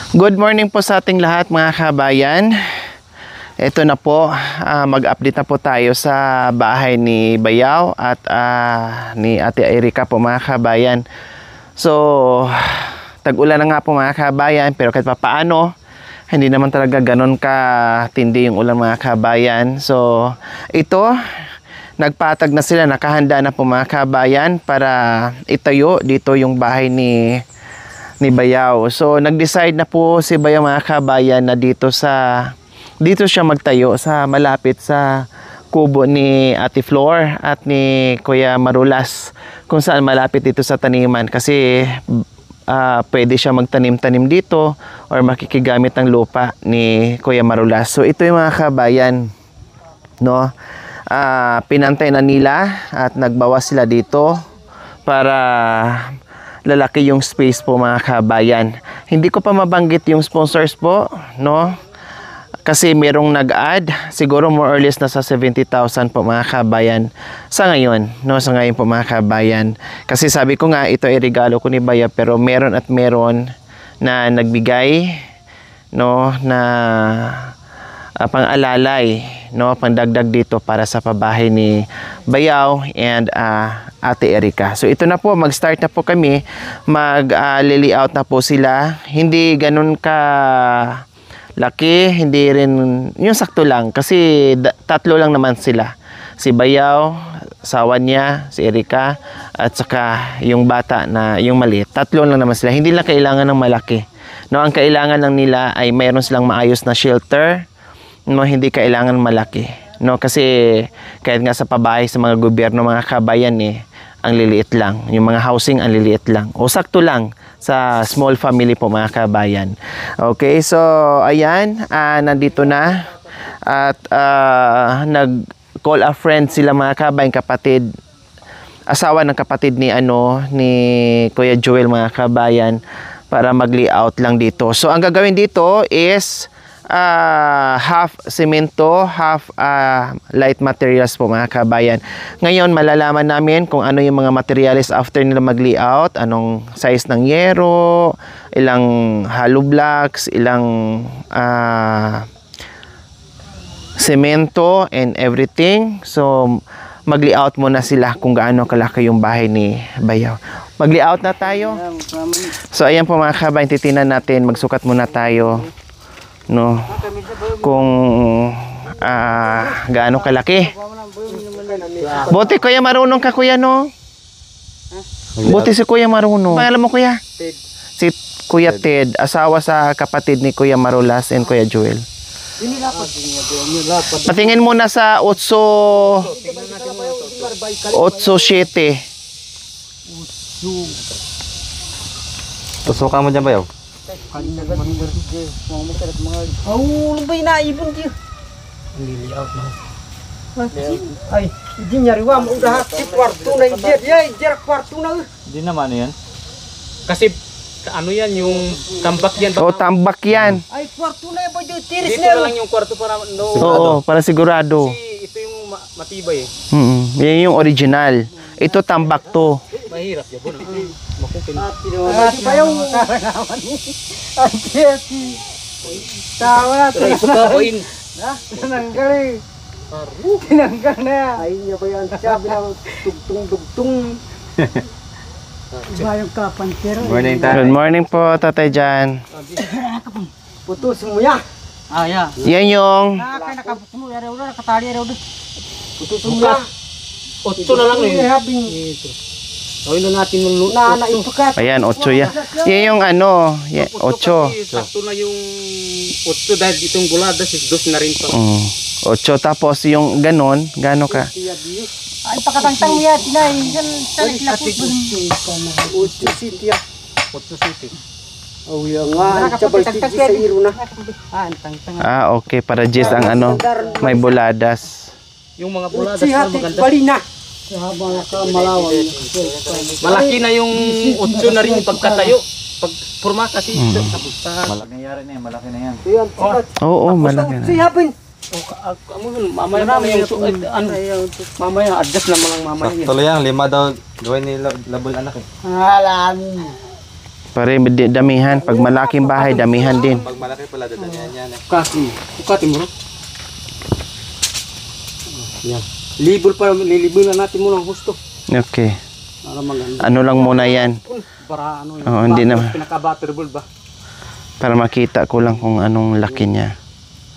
Good morning po sa ating lahat mga kabayan. Ito na po, mag-update na po tayo sa bahay ni Bayaw at ni Ate Erica po mga kabayan. So, tag-ulan na nga po mga kabayan, pero kahit papaano, hindi naman talaga ganon katindi yung ulan mga kabayan. So, ito, nagpatag na sila, nakahanda na po mga kabayan para itayo dito yung bahay ni Bayaw. So nag-decide na po si Bayaw mga kabayan na dito siya magtayo sa malapit sa kubo ni Ate Flor at ni Kuya Marulas, kung saan malapit dito sa taniman kasi pwede siya magtanim-tanim dito or makikigamit ng lupa ni Kuya Marulas. So ito yung mga kabayan, no? Pinantay na nila at nagbawas sila dito para lalaki yung space po mga kabayan. Hindi ko pa mabanggit yung sponsors po, no? Kasi merong nag-add, siguro more or less nasa 70,000 po mga kabayan sa ngayon, no? Sa ngayon po mga kabayan. Kasi sabi ko nga, ito ay regalo ko ni Baya, pero meron at meron na nagbigay, no? Na pang-alalay, no? Pangdagdag dito para sa pabahay ni Bayaw and Ate Erica. So ito na po, mag-start na po kami, mag-layout na po sila. Hindi ganun ka laki, hindi rin yung sakto lang kasi tatlo lang naman sila. Si Bayaw, asawa niya, si Erica, at saka yung bata na yung maliit. Tatlo lang naman sila. Hindi lang kailangan ng malaki. No, ang kailangan lang nila ay mayroon silang maayos na shelter. No, hindi kailangan malaki. No, kasi kahit nga sa pabahay sa mga gobyerno mga kabayan ang liliit lang. Yung mga housing ang liliit lang. O sakto lang sa small family po mga kabayan. Okay, so ayan, nandito na at nag-call a friend sila mga kabayan, kapatid, asawa ng kapatid ni Kuya Joel mga kabayan, para mag-layout lang dito. So ang gagawin dito is half semento, half light materials po mga kabayan. Ngayon malalaman namin kung ano yung mga materials after nila mag-layout, anong size ng yero, ilang hollow blocks, ilang semento and everything. So mag-layout muna sila kung gaano kalaki yung bahay ni Bayaw. Mag-layout na tayo. So ayan po mga kabayan, titinan natin, magsukat muna tayo, no, kung gaano kalaki. Buti kuya marunong ka kuya, no? Buti si kuya marunong. Pangalan mo kuya? Ted. Si Kuya Ted, asawa sa kapatid ni Kuya Marulas and Kuya Joel. Patingin muna sa 8.7. Tusukan mo dyan Bayaw. Oh, lubay na ibon dia. Lili-out na. Ay, hindi nyari wa mo udah si kwarto na dia, kwarto na. Hindi naman yan. Kasi ano yan, yung tambak yan. Oh, tambak yan. Ay, kwarto na ba dito tiris Dito na lang yung kwarto para Oo, para sigurado. Kasi ito yung matibay eh. Yan yung original. Ito tambak to. Mahirap yan po. Makupin. pa yung karanaman ni. Ay, kesi. Tawa na. Pagkain. Tinanggal eh. Tinanggal na. Ay, niya ba yan siya bilang tugtung-tugtung. Bayong kapantero. Morning tayo. Good morning po, Tatay Jan. Putus mo ya. Ah, ya. Yan yung Kaya nakapuno, yara-ura, nakatali, yara-ura. Putus mo ya. 8 na lang eh. Ito. Gawin na natin ng Na ipukat. ayan, 8 yan. Yan yung 8. Sakto na yung 8 dahil itong buladas is 2 na rin pa. 8 tapos yung ganon, gano ka? Ay, pakatangtang mo yan. Tinay, yan, sila po. 8 city ah. 8 city. Oh, yung nga. Sabay tigi sa iro na. Ah, tangtang. Okay, para Jess ang may buladas. Yung mga buladas Si na hati maganda. bali na. Habang malawang. Malaki na yung 8 na rin yung pagkatayo. Pag forma kasi Nangyari na yan, malaki na yan. Oo, malaki Si na. hapin. mamaya na yung mamaya adjust na mga mamaya. Sakto lang yan, 5 daw gawin ni labol anak eh. Alam. Pare, damihan. Pag malaking bahay, damihan din. Pag malaki pala, dadalyan yan eh. Ukatin mo rin. Yan. Libol pa, lilibol na natin muna ang gusto. Okay. Para maganda. Ano lang muna yan. Para ano yun. Oo, hindi naman. Pinaka-butterball ba? Para makita ko lang kung anong laki niya.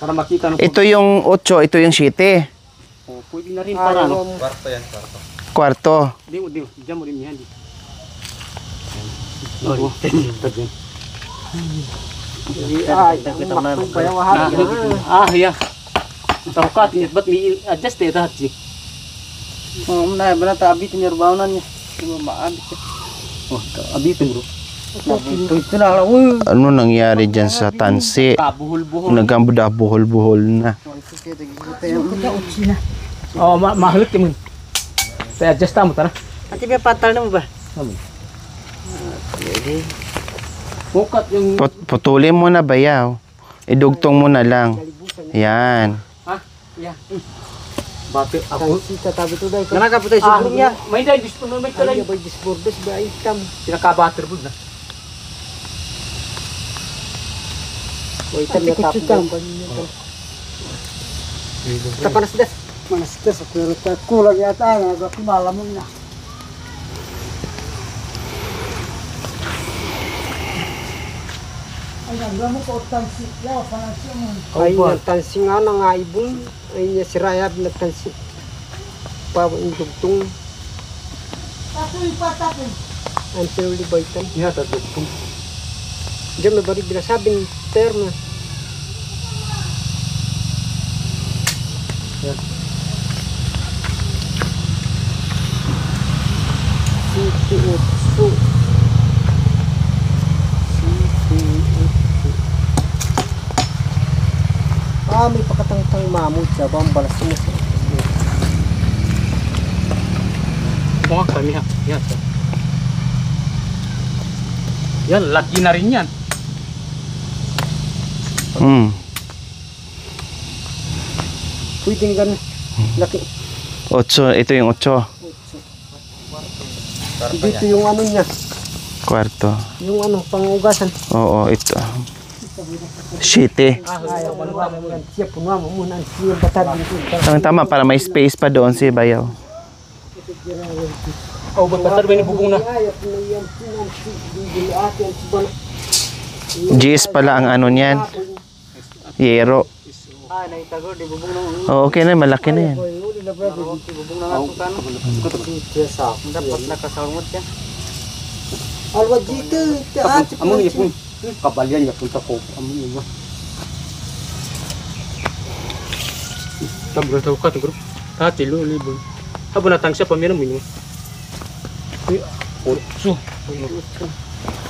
Para makita nung... Ito yung 8, ito yung 7. Oh, pwede na rin para ano. Kwarto yan, kwarto. Kwarto. Di mo. Diyan mo rin yan. Oh, tabi. Yeah. Tarukat niya, ba't may adjust eh, lahat siya. Oh, na bana ta abit niya rubanan niya. Maabit siya. Oh, abitin bro. Ito na lang. Ano nangyari dyan sa tansi? Kabuhol-buhol. Nagamba buhol-buhol na. Oh, mahalit mo. Kaya adjust mo, tara. Ati ba patal na mo ba? Bukat yung... Putulin mo na bayaw. Idugtong mo na lang. Yan. Ha? Yeah. Bakit ako? Sita tabi to dai. Kana ka putay siguro niya. May dahil gusto mo may kalay. Ay, disbordes ba itam. Pinaka-butterball na. Oy, itam na tapos. Tapanas des. Manas des pero ta kulang yata nga ga malam mo na. Ay, mo ko tansi. Yaw panasyo mo. Ay, tansi nga na nga ibon. Ay, sirayab na tansi. Pawang dugtong. Tapoy pa tapoy. Until libaitan. Yeah, tatugtong. Diyan may bari binasabing termo. Siti utsu. May pakatangtang mamut sa bambalas mo sa. Mga kami ha. Yan. Yan, laki na rin yan. Pwedeng gan laki. 8, ito yung 8. Dito yung ano niya, Kwarto. yung ano pangugasan. Oo, ito. 7. Siya puno mo muna siya batad dito. Tama para may space pa doon si bayaw. Oh, ba't batar ba bubong na? GS pala ang ano niyan. Yero. Ah, naitagor di bubong nang Oh, okay na, malaki na yan. bubong nang ato kan. Dapat nakasawmot yan. Alwa dito, Among yapon. Kabalyan yapon ta ko. Among yun. Tabro taw ka tigro. Tati lo libon. Abo na tang siya pamira mo yun. Otso.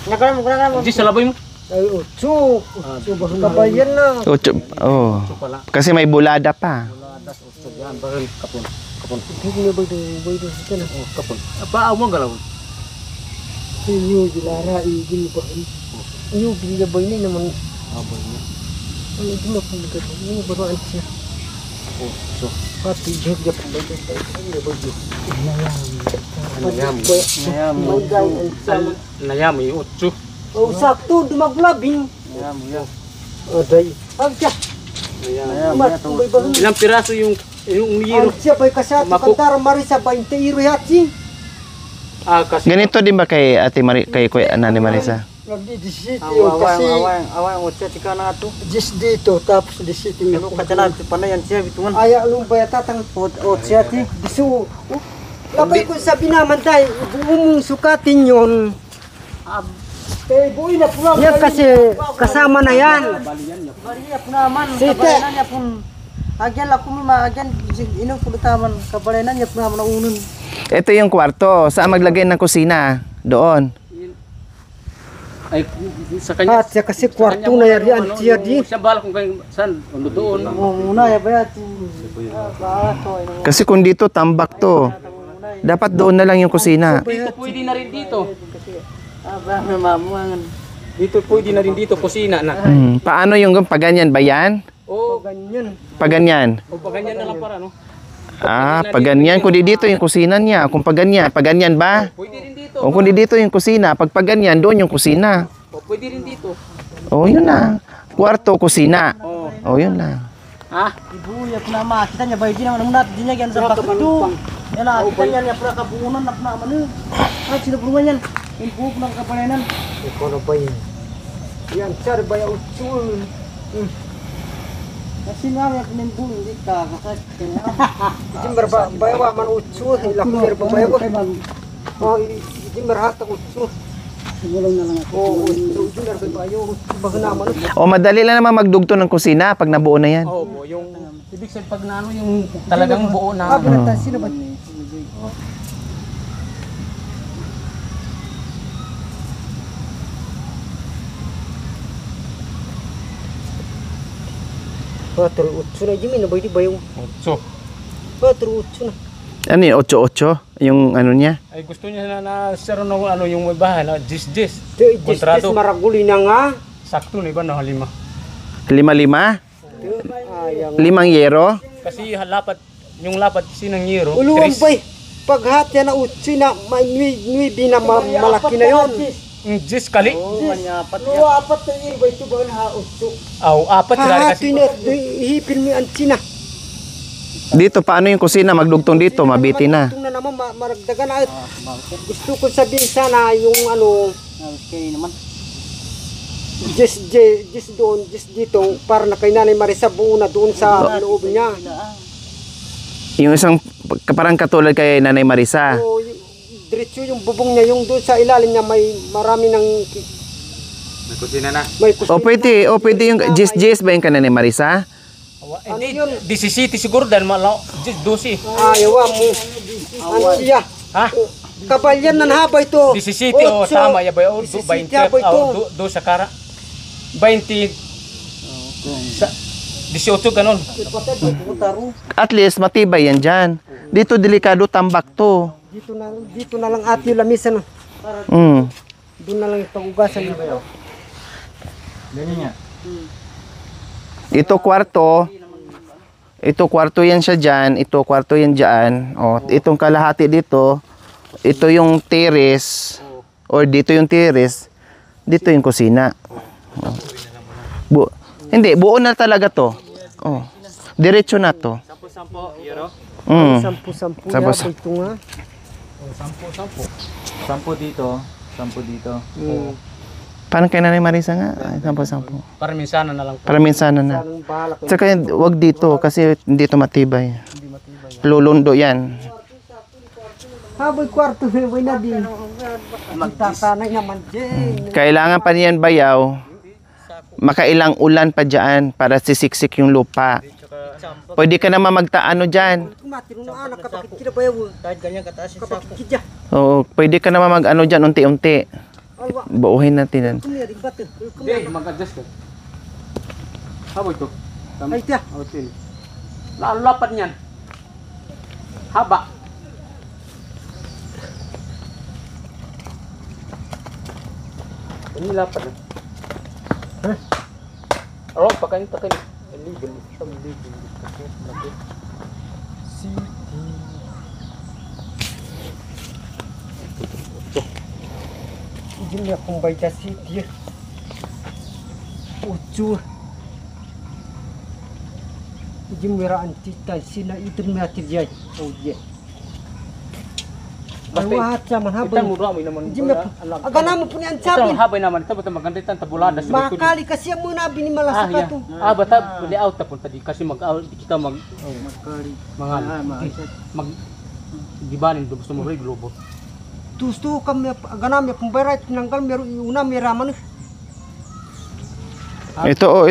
Nakala mo. Di sa labay mo. Ay, utso. Kabayan na. 8. Oh. Kasi may bulada pa. Yan bahan kapon. Hindi ba ito sa na. Kapon. Apa mo galaw? Iyo dilara igil ba. Iyo bila ba ini naman. Aboy niya. Ano di mo pang dito. Ini baruan siya. Otso. Pati jog ya pang dito. Ini ba ito. Nayam yung otso. Oh, sakto dumaglabing. Aday. Agya. Ilang piraso yung yero? Ang siya ba'y kasato kantara marisa 20 iro yatsi. Ah, kasi Ganito din ba kay Ate kay Kuya Nani Marisa? Lagi di city kasi awang utsa tika na to. Just dito tapos di city no kacana panayan siya bitungan. Aya lu baya tatang utsa ti disu. Lapay ko sabi naman tayo, bumong sukatin yun. Yan kasi kasama na yan. Baliya po naman, kabalanan niya po. Agyan lang kung maagyan, inong pulutaman, kabalanan niya po naman ang unon. Ito yung kwarto. Saan maglagay ng kusina? Doon. ay sa kanya. At siya kasi kwarto na yan siya di. Siya bala kung saan doon. Muna ya ba yan? Kasi kung dito tambak to. Dapat doon na lang yung kusina. Dito pwede na rin dito. Dito pwede na rin dito kusina na. Paano yung paganyan ba yan? Oh, Ganyan. Paganyan. o pa ganyan na lang para no. Pag ganyan, kung di dito yung kusina niya. Kung pag ganyan ba? Pwede rin dito. O kung di dito yung kusina, pag ganyan, doon yung kusina. O, pwede rin dito. O, yun lang. Kwarto, kusina. Oh. O, yun lang. Ha? Ibu ya puna makita niya bay di naman munat di niya gan sa bakdo. Yana kita niya niya pra kabuunan na man. Ay sinubungan yan. Impug ng kapalanan. Iko na bay. Yan sir bay utsul. Kasi nga may pinimbu hindi ka kasi. Jimber ba bayawa man utsul ilakir ba bayawa. Oh jimber hata utsul. Sigulong na lang ako. Oo, jimber ba bayo bagna man. O, madali lang naman magdugto ng kusina pag nabuo na yan. Oo, yung ibig sabihin pag naano yung talagang buo na. Sino ba? Patro utso na Jimmy na ba di bayong? So, Patro utso na. Ano yun? 8-8? Yung ano niya? ay gusto niya na sir no ano yung may bahay na jis. Kontrado maraguli na nga. Sakto na iba na 5. 5-5? 5 yero? Kasi lapat yung lapat sinang yero. Uluan bay. Paghat yan na utso na may bina malaki na yon. Jis kali. Apat na yun bay to ba na utso. Aw, 4 sila kasi. Ihipin mo ang China. Dito, paano yung kusina? Magdugtong dito, mabiti na. Magdugtong na naman, maragdagan na. Gusto ko sabihin sana yung ano, okay naman. Just doon, just dito, para na kay Nanay Marisa buo na doon sa loob niya. Yung isang, parang katulad kay Nanay Marisa. So, diretso yung bubong niya, yung doon sa ilalim niya may marami ng May kusina na. may kusina. O pwede yung Jis ba yung kay Nanay Marisa? Ano Hindi, yun? 17 siguro dahil malaw. Jis 12. Ayawa mo. Ano siya? Ha? Kabalyan na haba ito. 17 o tama ya ba? 20 do sa kara. 20 sa 18 ganon. At least, matibay yan dyan. Dito, delikado tambak to. Dito na lang ati yung lamisan. Doon na lang ipag-ugasan. Ito kwarto yan siya dyan, ito kwarto yan dyan. O, itong kalahati dito, ito yung terrace, or dito yung terrace, dito yung kusina. Hindi, buo na talaga to. Oh, diretso na to. 10 euro. Sampu-sampu Sampu- ya, ito nga. 10 dito. 10 dito. Parang kay Nanay Marisa nga, ay, 10. Para minsan na lang po. Para minsan na. Anong bahala ko. Tsaka wag dito kasi hindi to matibay. Lulundo yan. Haboy kwarto may na din. Magtatanay naman dyan. Kailangan pa niyan bayaw, makailang ulan pa dyan para sisiksik yung lupa. Pwede ka naman magtaano dyan. Kumatin mo anak kapakit kita ba yaw? Kahit ganyan kataas yung sako. Kapakit Oo, pwede ka naman mag-ano dyan unti-unti. Alwa. Buuhin natin yan. Kumiri bato. Hindi, mag-adjust ka. Habo ito. Ay tiya. Hotel. Lalo lapat niyan. Haba. Ini lapat na. Aron, pakain takin. Illegal. Jumlah pembaca siti. Ucu. Jumlah antita sina itu mati jaj. Oh je. Alwat zaman Kita habay. murah mo naman. Jumlah. Aga naman po niyan Ito, sabi. habay naman. Ito, bata maganda ito. Tabulada sa likod. Makali kasi mo na binimala sa kato. Bata, pwede out na punta di. Kasi mag-out, kita Makali. mga, gibanin, gusto mo rin, globo. Tusto kami aga namin pembayar tinanggal meron una meraman. Ito.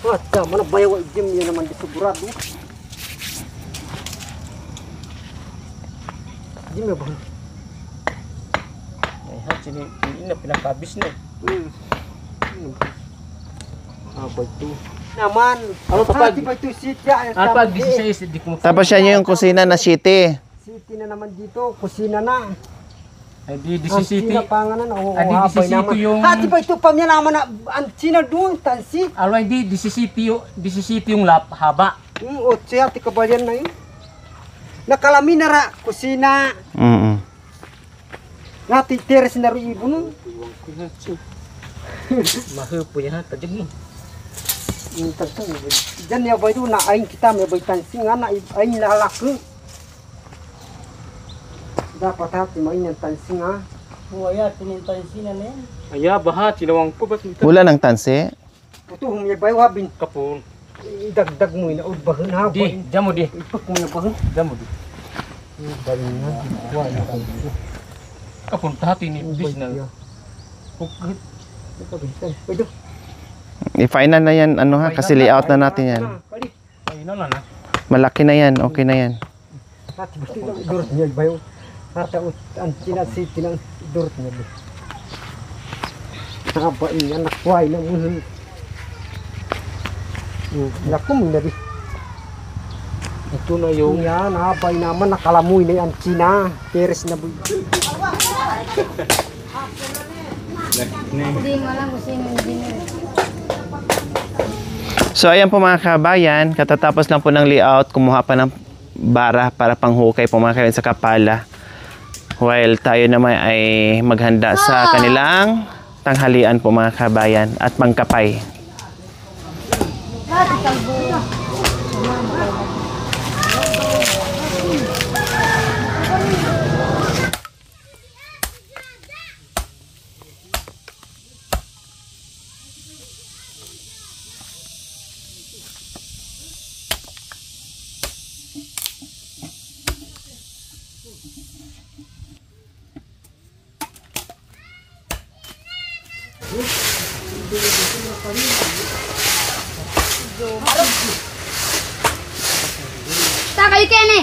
Wah, mana bayaw jam yan naman dito burado. Jim ya bang. Ay, sini, ini na pinakabis na. Apa itu? Naman. Ano to pag? Tiba itu sitya. Ano pag 16, di ko Tapos yan yung kusina na city. City na naman dito, kusina na. Ay, di Ang City. Sina panganan, oo, Adi, habay City naman. yung- Ha, tiba ito pamya naman na ang Sina doon, tansi. Alway, di City yung lap, haba. O siya, ti kabayan na yun. Nakalami na ra, kusina. Ngati teres na rin ibo nun. Mahupo yan, tajag mo. Diyan ya bay na aing kita may bay tansing nga na aing lalaki. Dapat hati mo yung tansing ha. Huwaya tinin tansing na yan. Aya, baha, sinawang po ba't nito? Wala ng tanse. Puto humya bay wabin. Kapon. Idagdag mo ina udbahan ha. Di, jamo di. Ipak mo na bahan. Jamo di. Bali na. Wala ka. Kapon, tahati ni bis na. Pukit. Pwede. I-final na yan, ano ha, kasi layout na natin yan. Ay, na lang na. Malaki na yan, okay na yan. Hati basta idurot niya bayo. Hata ang sinasiti ng idurot niya. Nakabain niya, nakway na mo. Naku mo na di. Ito na yung... Yan, habay naman, nakalamoy na yan, China. Teres na boy. Hindi mo lang kung sino engineer. So ayan po mga kabayan, katatapos lang po ng layout, kumuha pa ng bara para panghukay po mga kabayan sa kapala. While tayo naman ay maghanda sa kanilang tanghalian po mga kabayan at mangkapay. Kayo Kenny.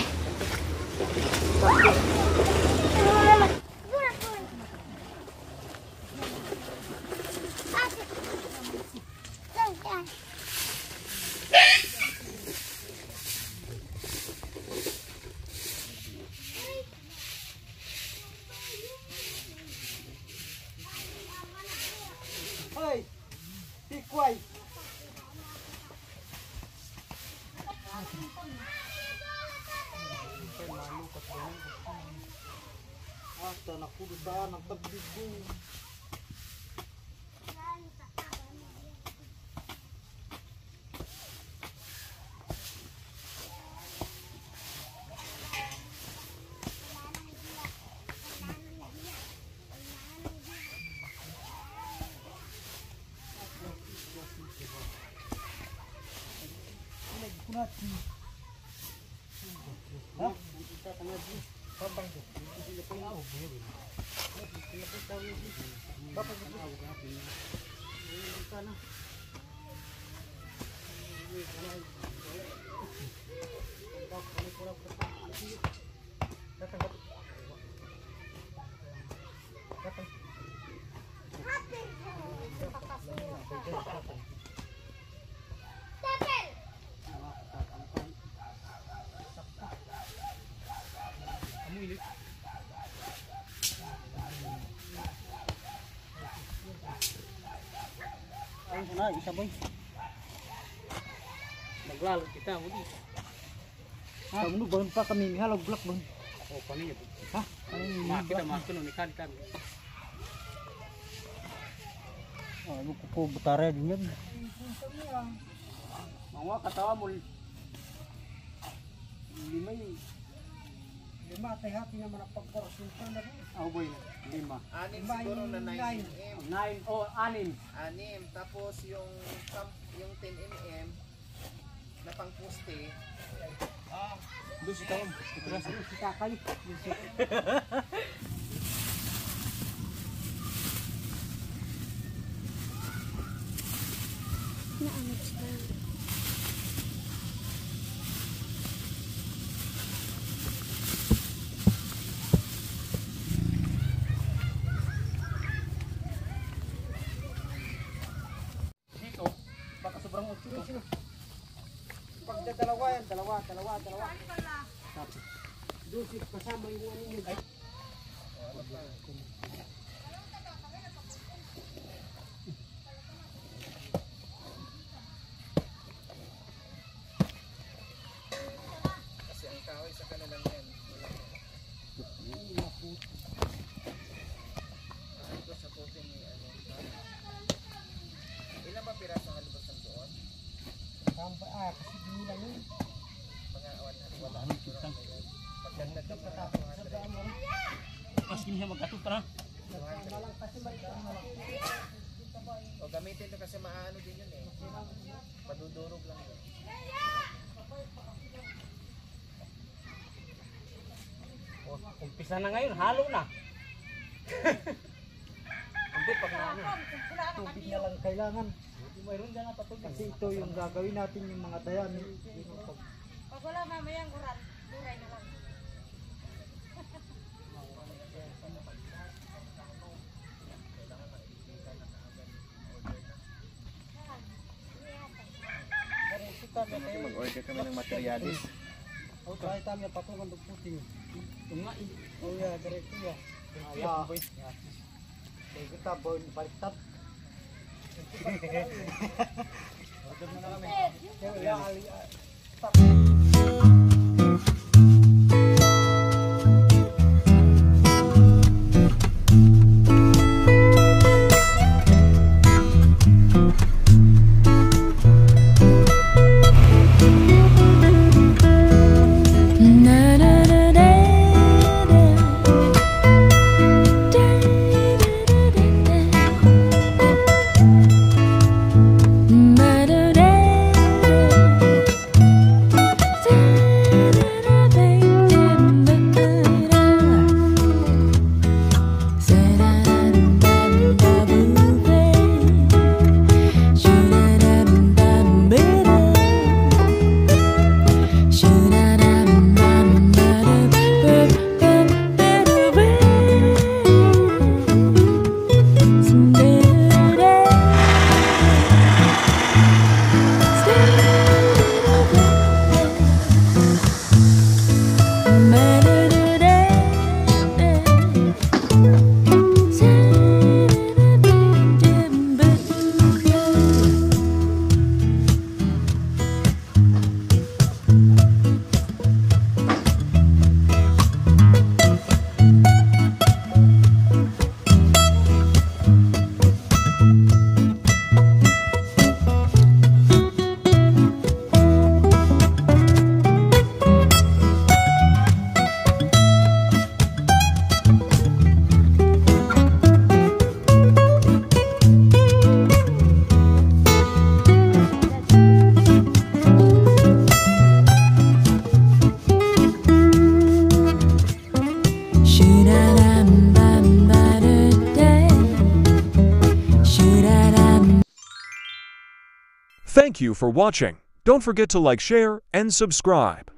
Hoy, tikway. Hasta nakudaan ang pagbigo. Na, isa boy. Maglalo kita mo di. Kamu bangun pa kami halog blok bang. Oh, kami. Ha? Makita makuno ni kan. Oh, ibu ko butare din yan. Mga katawa mo. Lima tay hati naman ang pagkarasuntan na rin. Oh boy, 5. Anim siguro na 9mm. 9 o 6. Anim, tapos yung 10mm na pang poste. Dos ito. Si kakay. Dito, baka sobrang utso. Pagdadalawa yan, dalawa. Dusik kasama yung ano mo. Umpisa na ngayon, halo na. Hindi, pag ano. Tubig na lang kailangan. Mayroon dyan na patubig. Kasi ito yung gagawin natin yung mga dayami. Pag wala mamayang kuran, duray na lang. Mag-order kami ng materialis. O kahit kami patungan ng puting. Tunga, O ya, diretso ya. ayaw boy. Kaya kita boy, baliktad. Thank you for watching. Don't forget to like, share, and subscribe.